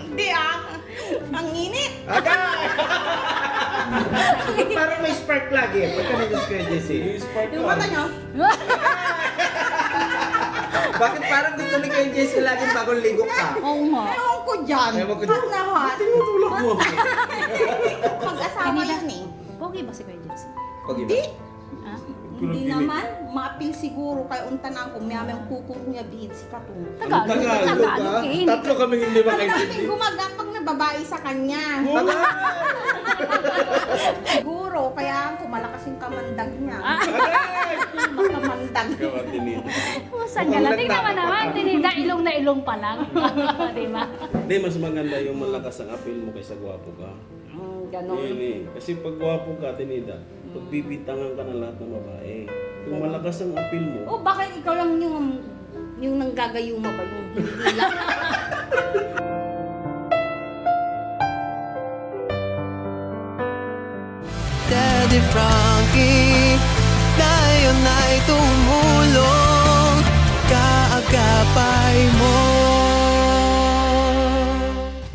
Hindi ah. Ang init. Agay! Parang may spark lagi. Pagka nag-use kayo, JC. Yung mata nyo? Bakit parang gusto ni kayo, JC, lagi bagong ligo ka? Oo nga. Ewan ko dyan. Ewan ko dyan. Pag lahat. Tinutulak mo. Pag-asawa yan eh. Pogi ba si Kuya Jesse? Pag Hindi. Ah? Hindi naman. Mapil siguro kay untanan ko. Mayamang kukuk niya bihid si Katong. Tagalog eh. Tatlo kami hindi Pag makaintindi. gumagapag na babae sa kanya. Siguro, kaya ako malakas yung kamandag niya. Makamandag. Saan ka lang? Tingnan mo naman. Tinida, ilong na ilong pa lang. Di ba? Hindi, mas maganda yung malakas ang apil mo kaysa gwapo ka. Ganon. Yun eh. Kasi pag gwapo ka, tinida, pagbibitangan ka ng lahat ng babae. Kung malakas ang apil mo, Oh, bakit ikaw lang yung nanggagayuma ba yung hindi lang? Daddy Frankie, ngayon ay tumulong, kaagapay mo.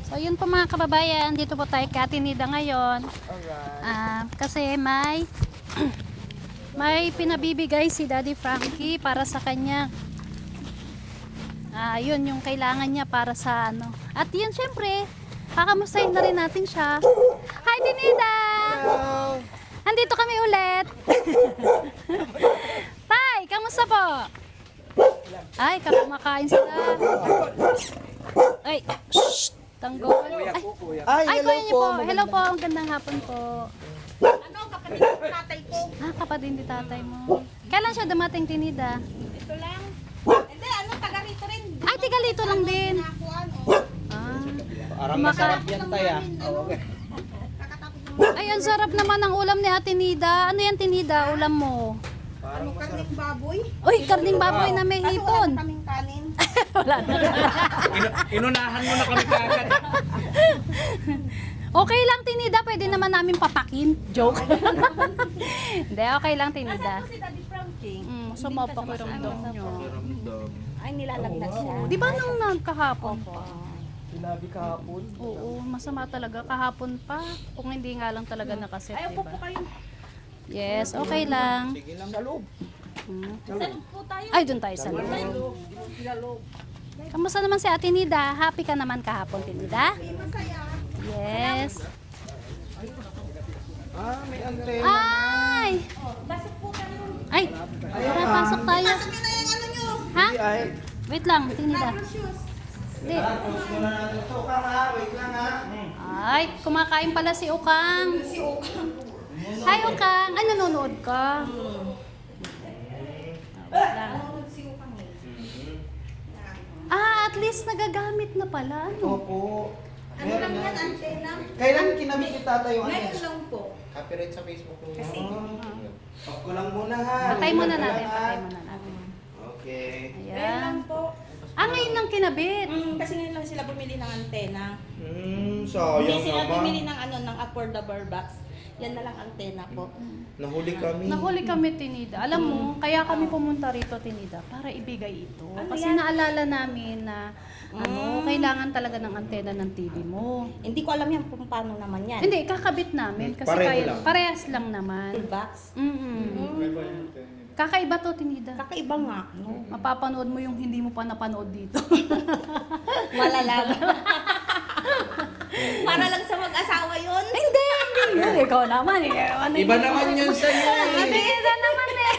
So yun po mga kababayan, dito po tayo kay Ate Nida ngayon. Kasi may may pinabibigay si Daddy Frankie para sa kanya. Yun yung kailangan niya para sa ano. At yun syempre, kakamustahin na rin natin siya. Hi Tinida! Andito kami ulit. Tay, kamusta po? Ay, kumakain sila. Ay, shh! Tanggol. Ay, kuya niyo po. Hello po, gandang hapon po. Ano, kapatid ng tatay ko? Kapatid ni tatay mo. Kailan siya dumating, Tinida? Ito lang. Hindi, ano, taga rito rin. Ay, tiga lito lang din. Nakuan, Parang masarap yan, Taya. Kakatapos ng Ay, ang sarap naman ng ulam ni Ate Nida. Ano yan, Tinida? Ulam mo? ano, karning baboy. Uy, karning baboy na may Kaso wala hipon. na kaming kanin. Inunahan mo na kami kagad. Okay lang, Tinida. Pwede naman namin papakin. Joke. Hindi, okay lang, Tinida. Si Daddy Frankie. Sumapakiramdam nyo. Ay, nilalagnat siya. Di ba nung nagkahapon pa? Sinabi kahapon. Oo, masama talaga. Kahapon pa. Kung hindi nga lang talaga nakaset, Ay, di upo po ba? kayo. Yes, okay lang. Sige lang. Sa loob. Saan po tayo? Ay, dun tayo sa loob. Kamusta naman si Ate Nida? Happy ka naman kahapon, Tinida? Masaya. Yes. May antena. Ay! Basok po kayo. Ay! Tara, pasok tayo. Pasok nyo na yung ano nyo. Ha? Ay. Wait lang, Tinida. Rubber shoes. Hindi. Muna natin ito. Kama, wait lang ha. Ay, kumakain pala si Ukang. Si Okang. Hi, Ukang. Ay, nanonood ka. Wait lang. Si Okang eh. At least nagagamit na pala. Ano? Opo. Ano lang yan, antena? Kailan kinabit ni tata yung Ngayon ano? lang po. Copyright sa Facebook mo. Kasi, Off ko lang muna ha. Patay muna Wait lang, natin, ha? patay muna natin. Okay. ngayon Ayan. lang po. Ngayon lang kinabit. Kasi ngayon lang sila bumili ng antena. Hindi Sayang sila bumili naman. ng ano, ng affordable box. Yan na lang antena po. Nahuli kami. Nahuli kami, Tinida. Alam mo, kaya kami pumunta rito, Tinida, para ibigay ito. Ano Kasi yan? naalala namin na kailangan talaga ng antena ng TV mo. Hindi ko alam yan kung paano naman yan. Hindi, kakabit namin. Kasi Pareho lang. parehas lang naman. Box. Kakaiba to, Tinida. Kakaiba nga. No? Mapapanood mo yung hindi mo pa napanood dito. Malalaman. Para lang sa mag-asawa yun. Hindi. Ikaw naman eh. Iba naman yun sa'yo Hindi, eh. isa naman eh.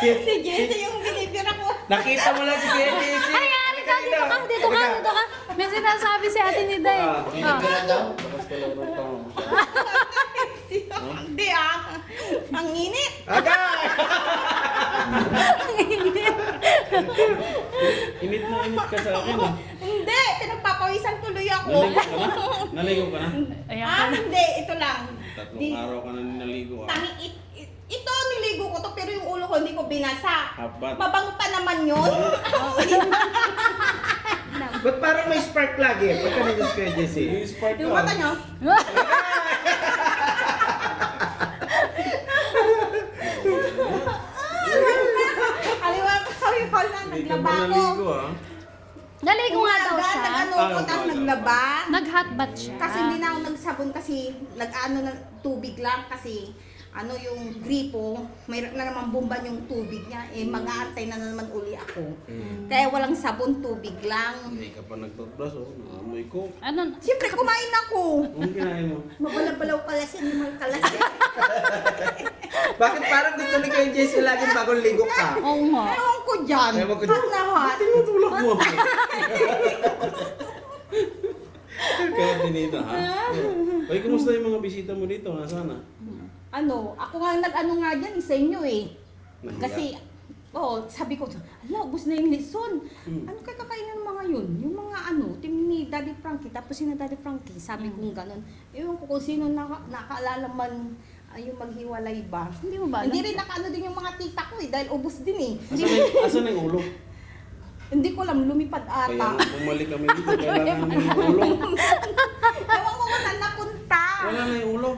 Si Jesse yung binibira ko. Nakita mo lang si Kuya JC. Ay, halika, dito ka, dito ka, dito ka. May sinasabi si Ate Nida eh. Hindi ah. Ang init. Agay! init na init ka sa akin ah. Hindi. Pinagpapawisan tuloy ako. Naligo ka na? Naligo ka na? Hindi. Ito lang. Tatlong araw ka na naligo ah. Ito, niligo ko to pero yung ulo ko hindi ko binasa. Habat. Mabango pa naman yun. Ba't parang may spark lagi? Pagka nag-use kayo, JC. Yung spark Yung ko mata ah. nyo. Aliwa ko na Hindi ka naglaba ba ko. naligo ah. Naligo nga daw siya. Nag-ano ko, tapos naglaba. Nag-hotbath siya. Kasi hindi na ako nagsabon kasi nag-ano ng tubig lang kasi ano yung gripo, mayroon na naman bumban yung tubig niya, eh mag-aantay na naman uli ako. Kaya walang sabon, tubig lang. Hindi ka pa nagtutbrush, oh. Naamoy ko. Ano? Siyempre kumain ako. Anong kinain mo? Mabalaw-balaw kalas yan, yung mga kalas yan. Bakit parang gusto ni Kuya Jesse laging bagong ligo ka? Oo nga. Ewan ko dyan. Ewan ko dyan. Hot na hot. Tinutulak mo ako. Kaya tinita, ha? Ay, kumusta yung mga bisita mo dito? Nasaan na? Ano, ako nga nag-ano nga dyan sa inyo eh. Nahiya. Kasi, sabi ko, ala, ubos na yung lison. Ano kaya kakainin ng mga yun? Yung mga ano, team ni Daddy Frankie, tapos si na Daddy Frankie, sabi kong ganun. Ewan ko kung sino nakaalala man yung maghiwalay ba. Hindi mo ba alam? Hindi rin nakaano din yung mga tita ko eh, dahil ubos din eh. Asan yung ulo? Hindi ko alam, lumipad Kaya ata. nung bumalik kami dito, kailangan namin yung ulo. Ewan ko kung saan napunta. Wala na yung ulo.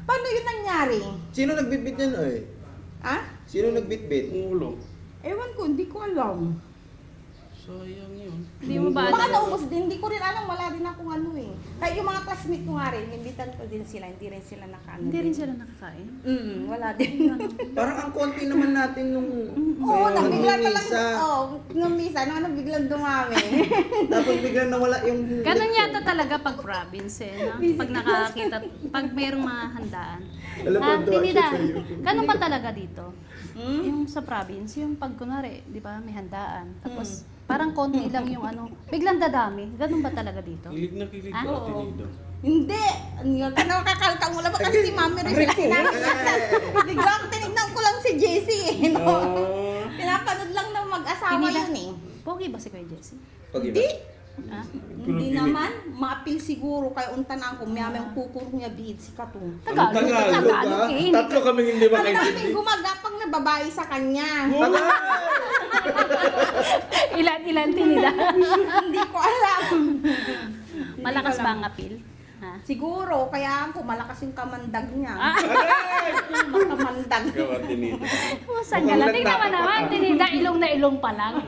Paano yun nangyari? Sino nagbitbit niyan, oy? Ha? Sino nagbitbit? Yung ulo. Ewan ko, hindi ko alam. Sayang yun. Hindi mo ba Baka alam? naubos din, hindi ko rin alam, wala din akong ano eh. Kaya yung mga classmate ko nga rin, imbitan ko din sila, hindi rin sila nakaano. Hindi rin sila nakakain. Wala din. Parang ang konti naman natin nung Oo, nabigla nung talaga. misa. Nung misa, nung biglang dumami. Tapos biglang nawala yung... Ganun yata talaga pag province eh. No? Pag nakakita, pag mayroong mga handaan. Alam mo, tuwa Tinida, siya sa'yo. ganun ba talaga dito? Yung sa province, yung pag kunwari, di ba, may handaan. Tapos parang konti lang yung ano, biglang dadami. Ganun ba talaga dito? Kilig na kilig Ah, ka, oo. Tinida. Hindi! Nakakalkang mo lang ba kasi si Mami rin sila kinakasal. Biglang tinignan ko lang si Jessie eh. No? Ah. Pinapanood lang ng mag-asawa Tinida. yun eh. Pogi ba si Kuya Jessie? Hindi. Ah? Hindi naman, maapil siguro kaya untanan ko, mayamang kukur niya bihid si Katong. Tagalog, Tagalog, Tagalog eh. Tatlo kaming hindi Ang makaintindi. daming gumagapang na babae sa kanya. Ilan Tinida? Hindi ko alam. Malakas ba ang appeal? Ha? Siguro, kaya ako malakas yung kamandag niya. Ah. Makamandag. Ikaw at Tinida. Mukhang galang. Tingnan mo naman, Tinida, ilong na ilong pa lang.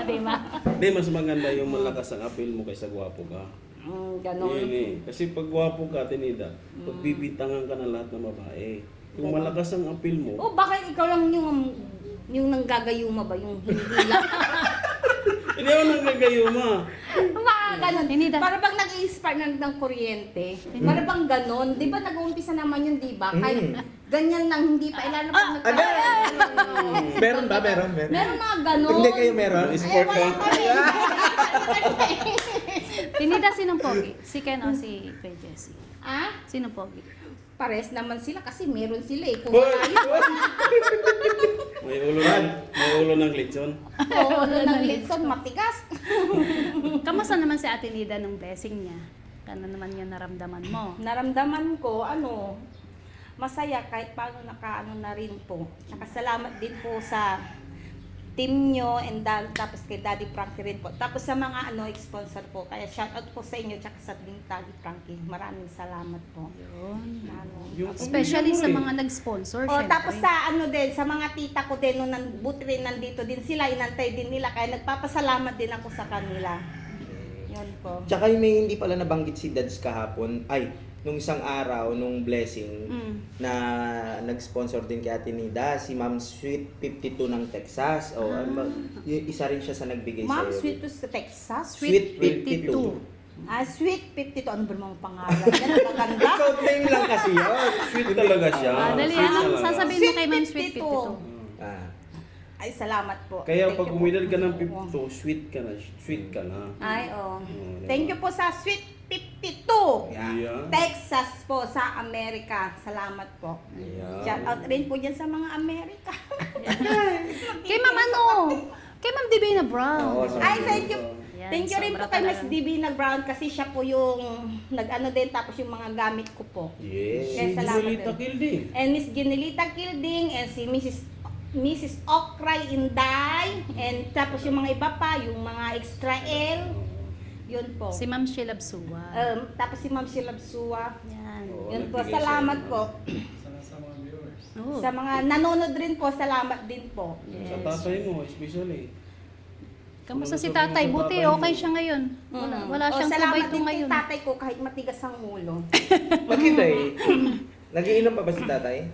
Di ba? Hindi, mas maganda yung malakas ang appeal mo kaysa gwapo ka. Ganon. Yun eh. Kasi pag gwapo ka, Tinida, pagbibitangan ka ng lahat ng babae. Kung malakas ang appeal mo, O bakit ikaw lang yung nanggagayuma ba? Yung hindi lang. hindi ako nanggagayuma. Mga ganon. Tinida. Para bang nag-i-spark ng kuryente. Para bang ganon. Di ba nag-uumpisa naman yun, di ba? Kahit ganyan lang, hindi pa. Ilalo pag Meron ba? Meron. Meron mga ganon. Hindi kayo meron? Sport ka? Tinida, sinong pogi? Si Ken o si Kuya Jessie? Ah? Sinong pogi? Pares naman sila kasi meron sila eh. Kung Hoy! wala yun, May ulo ng lechon. oo, ng litson, matigas. Kamusta naman si Ate Nida nung blessing niya? Ano naman yung naramdaman mo? Naramdaman ko, masaya kahit paano nakaano na rin po. Nakasalamat din po sa team nyo and tapos kay Daddy Frankie rin po. Tapos sa mga sponsor po. Kaya shoutout po sa inyo tsaka sa Daddy Frankie. Maraming salamat po. Especially sa mga nag-sponsor, syempre. Tapos sa din, sa mga tita ko din, nung buti rin nandito din sila, inantay din nila. Kaya nagpapasalamat din ako sa kanila. Yun po. Tsaka yung may hindi pala nabanggit si Dads kahapon, nung isang araw, nung blessing, na nag-sponsor din kay Ate Nida, si Ma'am Sweet 52 ng Texas. Isa rin siya sa nagbigay Ma'am, sa'yo. sweet to sa Texas? Sweet 52. Sweet 52. Ano ba mga pangalan? Yan ang maganda. Code name lang kasi yun. Sweet talaga siya. Dali, Sweet anong talaga. sasabihin mo kay Ma'am Sweet 52? Ay, salamat po. Kaya Thank pag you po. umidad ka ng 52, sweet ka na. Sweet ka na. Ay, diba? Thank you po sa Sweet 52. Yeah. Texas po sa Amerika. Salamat po. Yeah. Shout out rin po dyan sa mga Amerika. Kay Ma'am Kay Ma'am Divina Brown. Ay, thank you. Yan, Thank you rin sobra po kay Miss talaga. Divina Brown kasi siya po yung nag-ano din tapos yung mga gamit ko po. Yes. Kaya salamat Ginolita din. Kilding. And Miss Ginelita Kilding and si Mrs. Okray Inday and tapos yung mga iba pa, yung mga extra L. Yun po. Si Ma'am Sheila Bsua. Tapos si Ma'am Sheila Bsua. Yan. Yun po, nagbigay salamat sa'yo, po. Oh. Sa mga nanonood rin po, salamat din po. Sa tatay mo, especially. Kamusta si tatay? Buti okay siya ngayon. Wala siyang salamat tubayto din ngayon. kay tatay ko kahit matigas ang ulo. Bakit eh? Nagiinom pa ba si tatay?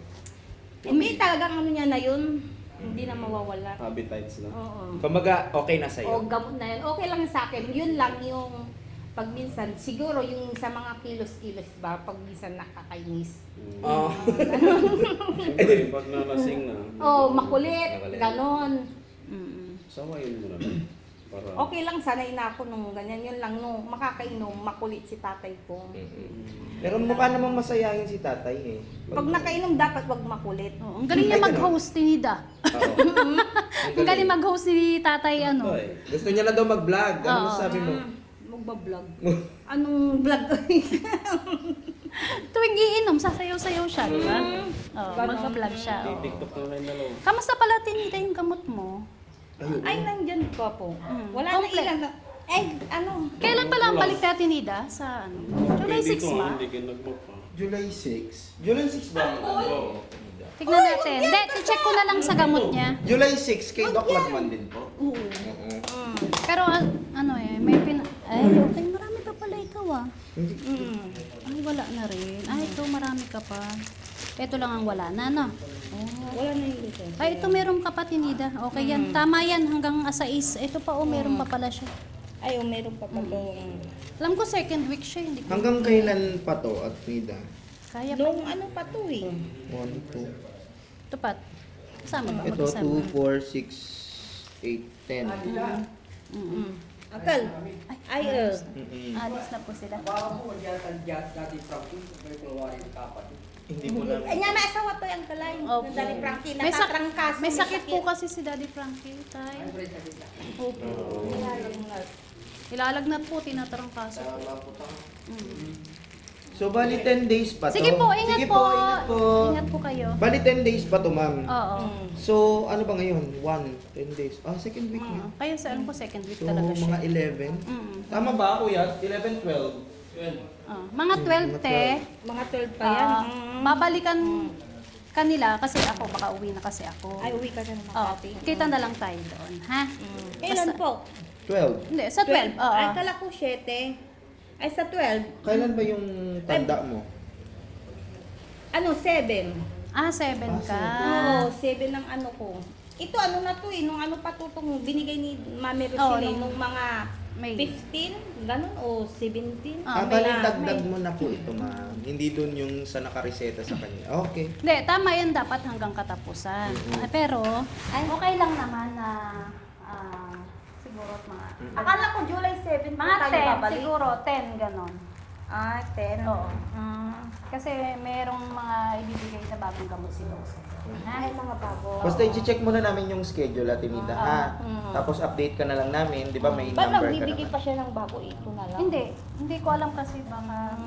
Hindi talagang ano niya na yun, hindi na mawawala. Habitites na. Oo. Kumbaga, okay na O sa'yo. gamot na yan. Okay lang sa akin. Yun lang yung pag minsan, siguro yung sa mga kilos-kilos ba, pag minsan nakakainis. Oh. Siyempre, pag nalasing na, Makulit, Makulit. ganon. sawayin mo na lang. Para, Okay lang, sanay na ako nung ganyan. Yun lang, nung makakainom, makulit si tatay ko. Pero mukha namang masayahin si tatay eh. Pag nakainom, dapat wag makulit. Oo, ang galing niya Ay, mag-host ni Nida. Oo. Ang galing mag-host ni tatay ano. Ay, Gusto niya na daw mag-vlog. Ano Oo. masasabi mo? Magbablog. Anong vlog? Tuwing iinom, sasayaw-sayaw siya, di ba? Oo, Ganon. magpa-vlog siya. oo. TikTok na lang dalawa. Kamusta pala Nida yung gamot mo? Ay, nandyan pa po. Wala Komple- na ilan. Ano? Kailan pala ang balik natin Nida? Sa ano? July 6 Dito, ba? hindi ka nagmap pa. July 6? July 6 ba? Oo. Tignan natin. Hindi, check ko na lang sa gamot niya. July 6 kay Doc Lagman din po. Oo. Oo. Pero ano may Ay, okay, marami ka pala ikaw ah. Ay, wala na rin. Ay, ito marami ka pa. Ito lang ang wala na, no? Wala na yung ito. Ay, ito meron ka pa, Tinida. Okay yan. Tama yan, hanggang asais. Ito pa, meron pa pala siya. Ay, meron pa pa Alam ko, second week siya. Hindi ko. Hanggang kailan pa to at Nida? Kaya pa. Nung ano pa to eh. 1, 2. Ito pa. Kasama ba? Ito, Magkasama. 2, 4, 6, 8, 10. Akal. Ay, Alis na po sila. Hindi mo na. Ay, nga, may asawa to yung kalay. Opo. Ng Daddy Frankie, May, natatrangkaso. may sakit po kasi si Daddy Frankie. Tay. Ilalagnat po, tinatarangkaso po. So, bali 10 days pa to. Sige po, ingat Sige po. ingat po. Ingat po kayo. Bali 10 days pa to, ma'am. Oo. So, ano ba ngayon? 10 days. Second week na. Kaya sa alam ko, second week So, talaga siya. mga 11. Mm. Tama ba, kuya? 11, 12. Mga 12 te. Mga 12 pa yan. Babalikan kanila kasi ako, baka uwi na kasi ako. Ay, uwi ka na naman Oo, ate. kita na lang tayo doon, ha? Kailan po? 12. Hindi, sa 12. Oo. Ay, kala ko 7. Ay, sa 12. Kailan ba yung tanda mo? Ano, 7. 7 ka. Oo, 7 ang ano ko. Ito, ano na to eh. Nung ano pa to, itong binigay ni Mami Rochelle, nung mga May. 15, ganun, o 17. Bali dagdag mo na po ito, ma'am. Hindi dun yung sa nakareseta sa kanya. Okay. Hindi, tama yan dapat hanggang katapusan. Pero, okay lang naman na siguro mga Akala ko July 7 mga tayo 10, babalik. siguro 10 ganon. 10. Oo. Kasi merong mga ibibigay na bagong gamot si Dose. Ay, mga bago. Basta i-check muna namin yung schedule at Tinida, ha? Tapos update ka na lang namin, di ba may Ba't number ka magbibigay naman. pa siya ng bago? Ito na lang. Hindi ko alam kasi baka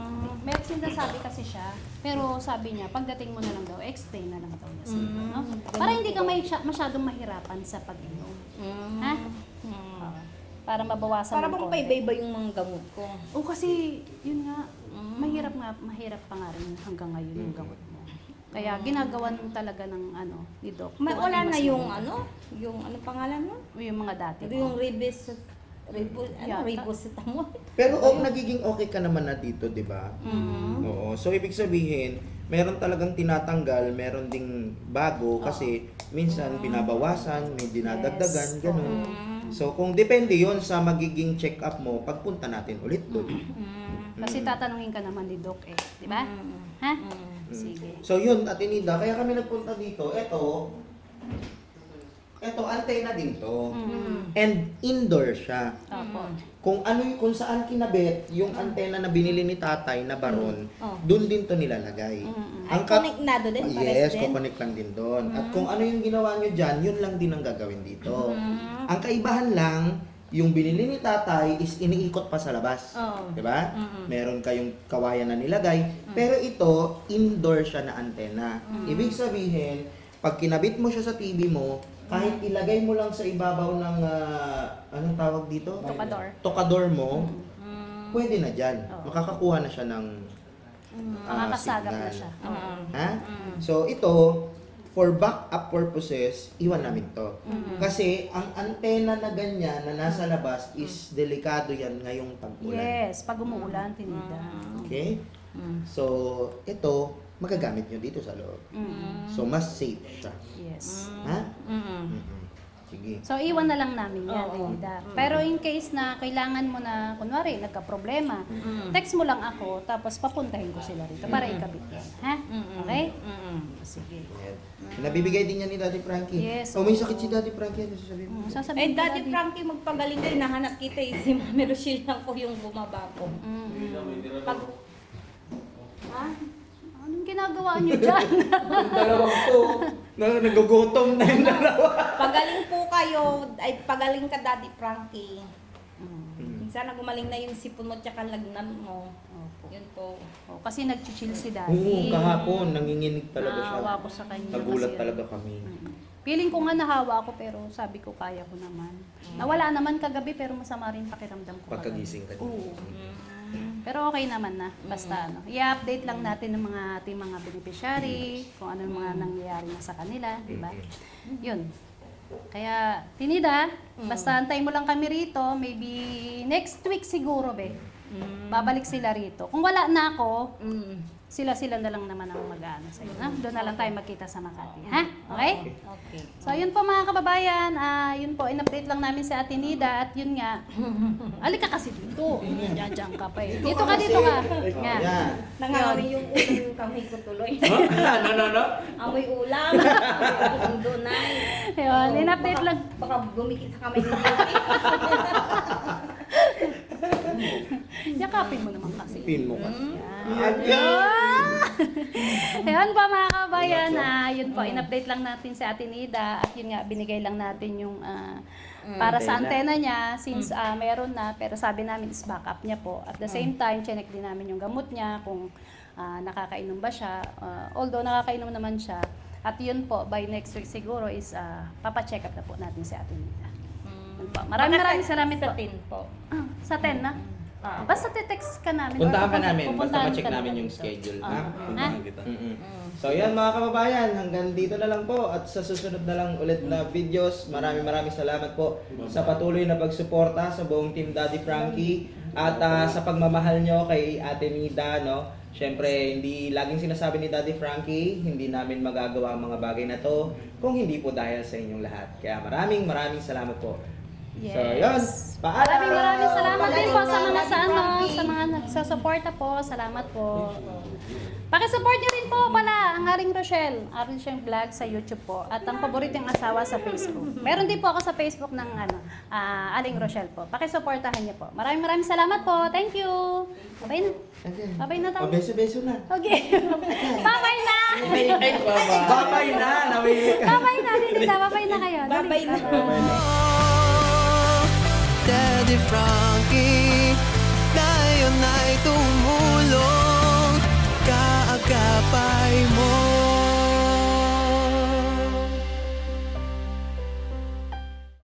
may sinasabi kasi siya. Pero sabi niya, pagdating mo na lang daw, explain na lang daw niya sa iyo, no? Para hindi ka masyadong mahirapan sa pag-inom. Ha? Para mabawasan Para ng bang konti. paiba-iba yung mga gamot ko. Kasi, yun nga, mahirap pa nga rin hanggang ngayon yung gamot mo. Kaya ginagawan talaga ng ni Doc. Wala Kung na mas yung maganda. yung ano pangalan mo? Yung mga dati. Ito yung Yata. ribocetamol. Pero nagiging okay ka naman na dito, di ba? Oo. So, ibig sabihin, meron talagang tinatanggal, meron ding bago kasi minsan binabawasan, may dinadagdagan, ganun. So, kung depende yon sa magiging check-up mo, pagpunta natin ulit doon. Kasi tatanungin ka naman ni Doc di ba? Ha? Sige. So, yun, Atinida, kaya kami nagpunta dito. Ito, antena din to. And indoor siya. Opo. Kung saan kinabit yung antena na binili ni tatay na baron, doon din to nilalagay. Ay, connect na doon din? Yes, pares din? kukonek lang din doon. At kung ano yung ginawa nyo dyan, yun lang din ang gagawin dito. Ang kaibahan lang, yung binili ni tatay is iniikot pa sa labas. Oo. Diba? Meron kayong kawayan na nilagay. Pero ito, indoor siya na antena. Ibig sabihin, pag kinabit mo siya sa TV mo, kahit ilagay mo lang sa ibabaw ng, anong tawag dito? Tokador. Tokador mo, pwede na dyan. Oo. Makakakuha na siya ng Makakasagap na signal. siya. Ha? So ito, for backup purposes, iwan namin to. Kasi ang antena na ganyan na nasa labas is delikado yan ngayong tag-ulan. Yes, pag umuulan, tinida. Okay? So, ito, magagamit nyo dito sa loob. So, mas safe siya. Yes. Ha? Mm. Sige. So, iwan na lang namin yan, Oo. tinida. Pero in case na kailangan mo na, kunwari, nagka-problema, text mo lang ako, tapos papuntahin ko sila rito para ikabit yan. Ha? Okay? Sige. Ayan. Nabibigay din yan ni Daddy Frankie. Yes, Oh, may oo. sakit si Daddy Frankie. Ano sasabihin mo? Sasabihin Eh, ko, Daddy Frankie, magpagaling kayo. Nahanap kita eh. Si Mami Rochelle lang po yung bumaba ko. Pag... Ha? Anong ginagawa niyo dyan? Yung dalawang to, nagugutom na yung dalawa. Pagaling po kayo, ay pagaling ka Daddy Frankie. Minsan na gumaling na yung sipon mo tsaka lagnat mo. Opo. Yun po. Oh, kasi nag-chill si Oo, Daddy. kahapon, nanginginig talaga siya. Naawa ko sa kanya. Nagulat kasi, talaga kami. Feeling ko nga nahawa ako pero sabi ko kaya ko naman. Nawala naman kagabi pero masama rin pakiramdam ko. Pagkagising ka. Oo. Pero okay naman na. Basta ano, i-update lang natin ng mga ating mga beneficiary, kung ano yung mga nangyayari na sa kanila, di ba? Yun. Kaya, Tinida, basta antay mo lang kami rito, maybe next week siguro, be. Babalik sila rito. Kung wala na ako, sila-sila na lang naman ang mag-ano sa'yo. Ha? Doon na lang tayo magkita sa Makati. Ha? Okay? Okay. So, yun po mga kababayan. Yun po, in-update lang namin si Ate Nida. At yun nga, alika kasi dito. Diyan ka pa eh. Dito ka, dito ka. Nga. Yan. Nangawi yung ulam yung kamay ko tuloy. Ano? Amoy ulam. Ang dunay. Yun, in-update lang. Baka bumikit sa kamay ni Yakapin mo naman kasi. Pin mo kasi. Ayan pa mga kabayan, yun po, in-update lang natin si Ate Nida at yun nga, binigay lang natin yung para sa antena niya since meron na, pero sabi namin is backup niya po. At the same time, check din namin yung gamot niya kung nakakainom ba siya. Although nakakainom naman siya. At yun po, by next week siguro is papacheck up na po natin si Ate Nida. Yun po. Maraming salamat po. Sa tin po. Sa 10 na? Basta te-text ka namin. Puntahan or ka namin, basta pupuntahan ma-check ka namin namin yung dito. schedule. Ah. Ha? Puntahan kita. So yan mga kababayan, hanggang dito na lang po at sa susunod na lang ulit na videos. Maraming salamat po sa patuloy na pagsuporta sa buong Team Daddy Frankie at sa pagmamahal nyo kay Ate Nida, no? Syempre, hindi laging sinasabi ni Daddy Frankie, hindi namin magagawa ang mga bagay na to kung hindi po dahil sa inyong lahat. Kaya maraming salamat po. Yes. So yun, paalam! Maraming salamat din po sa mga Daddy Frankie. sa mga nagsasuporta po. Salamat po. Pakisupport niyo rin po pala ang Aling Rochelle. Aling Rochelle Vlog sa YouTube po. At ang paboritong asawa sa Facebook. Meron din po ako sa Facebook ng Aling Rochelle po. Pakisuportahan niyo po. Maraming salamat po. Thank you. Babay na. Babay na tayo. Beso-beso na. Okay. Babay na. Babay na! Namili ka. Babay na. Dinita. Babay na kayo. Dali. Babay na. Daddy Frankie, ngayon ay tumulong